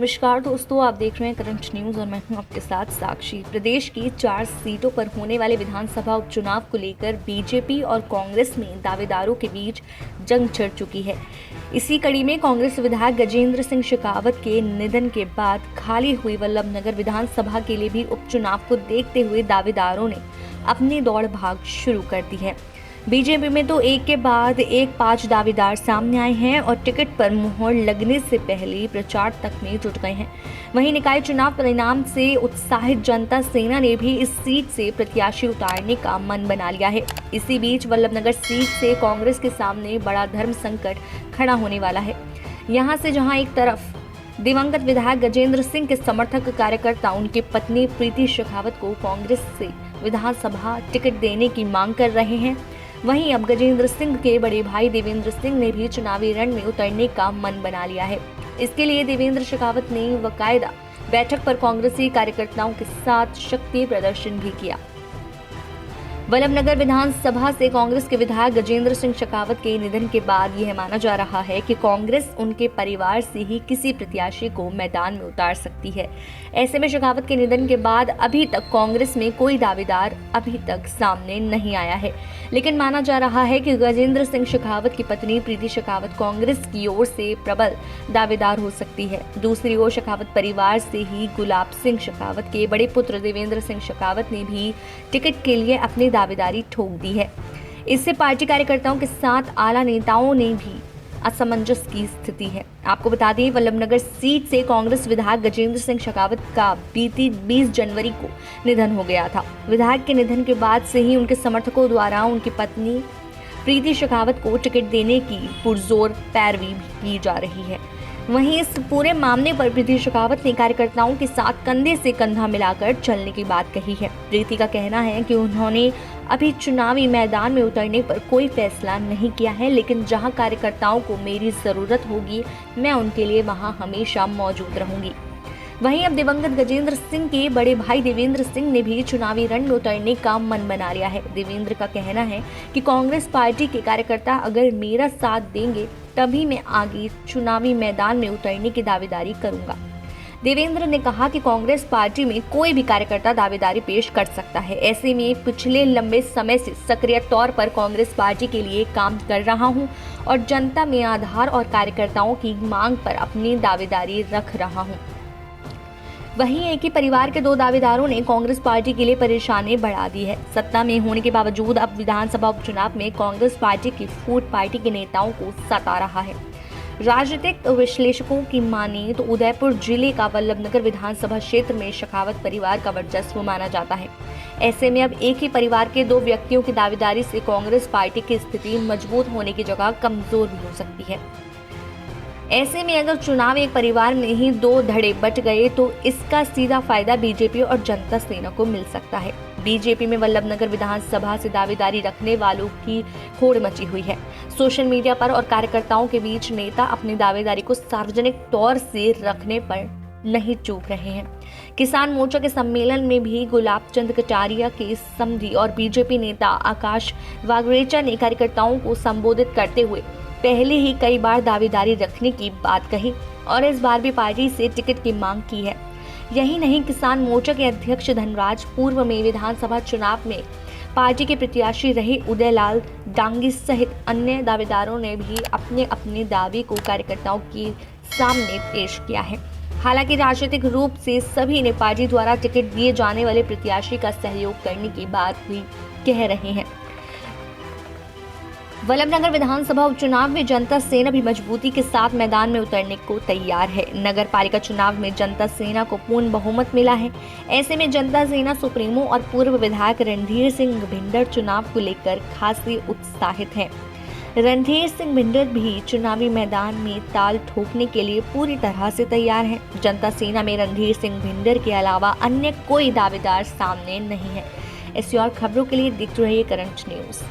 नमस्कार दोस्तों, आप देख रहे हैं करंट न्यूज और मैं हूं आपके साथ साक्षी। प्रदेश की 4 सीटों पर होने वाले विधानसभा उपचुनाव को लेकर बीजेपी और कांग्रेस में दावेदारों के बीच जंग छिड़ चुकी है। इसी कड़ी में कांग्रेस विधायक गजेंद्र सिंह शेखावत के निधन के बाद खाली हुई वल्लभनगर विधानसभा के लिए भी उपचुनाव को देखते हुए दावेदारों ने अपनी दौड़ भाग शुरू कर दी है। बीजेपी में तो एक के बाद एक 5 दावेदार सामने आए हैं और टिकट पर मुहर लगने से पहले प्रचार तक में जुट गए हैं। वहीं निकाय चुनाव परिणाम से उत्साहित जनता सेना ने भी इस सीट से प्रत्याशी उतारने का मन बना लिया है। इसी बीच वल्लभनगर सीट से कांग्रेस के सामने बड़ा धर्म संकट खड़ा होने वाला है। यहां से जहां एक तरफ दिवंगत विधायक गजेंद्र सिंह के समर्थक कार्यकर्ता उनकी पत्नी प्रीति शेखावत को कांग्रेस से विधानसभा टिकट देने की मांग कर रहे हैं, वहीं अब गजेंद्र सिंह के बड़े भाई देवेंद्र सिंह ने भी चुनावी रण में उतरने का मन बना लिया है। इसके लिए देवेंद्र शेखावत ने बाकायदा बैठक पर कांग्रेसी कार्यकर्ताओं के साथ शक्ति प्रदर्शन भी किया। वल्लभनगर विधानसभा से कांग्रेस के विधायक गजेंद्र सिंह शेखावत के निधन के बाद यह माना जा रहा है कि कांग्रेस उनके परिवार से ही किसी प्रत्याशी को मैदान में उतार सकती है। ऐसे में शेखावत के निधन के बाद अभी तक कांग्रेस में कोई दावेदार अभी तक सामने नहीं आया है, लेकिन माना जा रहा है कि गजेंद्र सिंह शेखावत की पत्नी प्रीति शेखावत कांग्रेस की ओर से प्रबल दावेदार हो सकती है। दूसरी ओर शेखावत परिवार से ही गुलाब सिंह शेखावत के बड़े पुत्र देवेंद्र सिंह शेखावत ने भी टिकट के लिए अपनी दावेदारी ठोक दी है। इससे पार्टी कार्यकर्ताओं के साथ आला नेताओं ने भी असमंजस की स्थिति है। आपको बता दें, वल्लभनगर सीट से कांग्रेस विधायक गजेंद्र सिंह शेखावत का बीती 20 जनवरी को निधन हो गया था। विधायक के निधन के बाद से ही उनके समर्थकों द्वारा उनकी पत्नी प्रीति शेखावत को टिकट देने की पुरजोर पैरवी की जा रही है। वहीं इस पूरे मामले पर प्रीति शेखावत ने कार्यकर्ताओं के साथ कंधे से कंधा मिलाकर चलने की बात कही है। प्रीति का कहना है कि उन्होंने अभी चुनावी मैदान में उतरने पर कोई फैसला नहीं किया है, लेकिन जहां कार्यकर्ताओं को मेरी जरूरत होगी मैं उनके लिए वहां हमेशा मौजूद रहूंगी। वहीं अब दिवंगत गजेंद्र सिंह के बड़े भाई देवेंद्र सिंह ने भी चुनावी रण में उतरने का मन बना लिया है। देवेंद्र का कहना है कि कांग्रेस पार्टी के कार्यकर्ता अगर मेरा साथ देंगे तभी मैं आगे चुनावी मैदान में उतरने की दावेदारी करूंगा। देवेंद्र ने कहा कि कांग्रेस पार्टी में कोई भी कार्यकर्ता दावेदारी पेश कर सकता है। ऐसे में पिछले लंबे समय से सक्रिय तौर पर कांग्रेस पार्टी के लिए काम कर रहा हूं और जनता में आधार और कार्यकर्ताओं की मांग पर अपनी दावेदारी रख रहा हूं। वहीं एक ही परिवार के 2 दावेदारों ने कांग्रेस पार्टी के लिए परेशानी बढ़ा दी है। सत्ता में होने के बावजूद अब विधानसभा उपचुनाव में कांग्रेस पार्टी की फूट पार्टी के नेताओं को सता रहा है। राजनीतिक विश्लेषकों की माने तो उदयपुर जिले का वल्लभनगर विधानसभा क्षेत्र में शेखावत परिवार का वर्चस्व माना जाता है। ऐसे में अब एक ही परिवार के 2 व्यक्तियों की दावेदारी से कांग्रेस पार्टी की स्थिति मजबूत होने की जगह कमजोर भी हो सकती है। ऐसे में अगर चुनाव एक परिवार में ही 2 धड़े बट गए तो इसका सीधा फायदा बीजेपी और जनता सेना को मिल सकता है। बीजेपी में वल्लभनगर विधानसभा से दावेदारी रखने वालों की होड़ मची हुई है। सोशल मीडिया पर और कार्यकर्ताओं के बीच नेता अपनी दावेदारी को सार्वजनिक तौर से रखने पर नहीं चूक रहे हैं। किसान मोर्चा के सम्मेलन में भी गुलाब चंद कटारिया के समधी और बीजेपी नेता आकाश वागरेचा ने कार्यकर्ताओं को संबोधित करते हुए पहले ही कई बार दावेदारी रखने की बात कही और इस बार भी पार्टी से टिकट की मांग की है। यही नहीं, किसान मोर्चा के अध्यक्ष धनराज पूर्व में विधानसभा चुनाव में पार्टी के प्रत्याशी रहे उदयलाल डांगी सहित अन्य दावेदारों ने भी अपने अपने दावे को कार्यकर्ताओं के सामने पेश किया है। हालांकि राजनीतिक रूप से सभी ने पार्टी द्वारा टिकट दिए जाने वाले प्रत्याशी का सहयोग करने की बात भी कह रहे हैं। वल्लभनगर विधानसभा उपचुनाव में जनता सेना भी मजबूती के साथ मैदान में उतरने को तैयार है। नगर पालिका चुनाव में जनता सेना को पूर्ण बहुमत मिला है। ऐसे में जनता सेना सुप्रीमो और पूर्व विधायक रणधीर सिंह भिंडर चुनाव को लेकर खासी उत्साहित हैं। रणधीर सिंह भिंडर भी चुनावी मैदान में ताल ठोकने के लिए पूरी तरह से तैयार हैं। जनता सेना में रणधीर सिंह भिंडर के अलावा अन्य कोई दावेदार सामने नहीं है। ऐसी और खबरों के लिए देखते रहिए करंट न्यूज।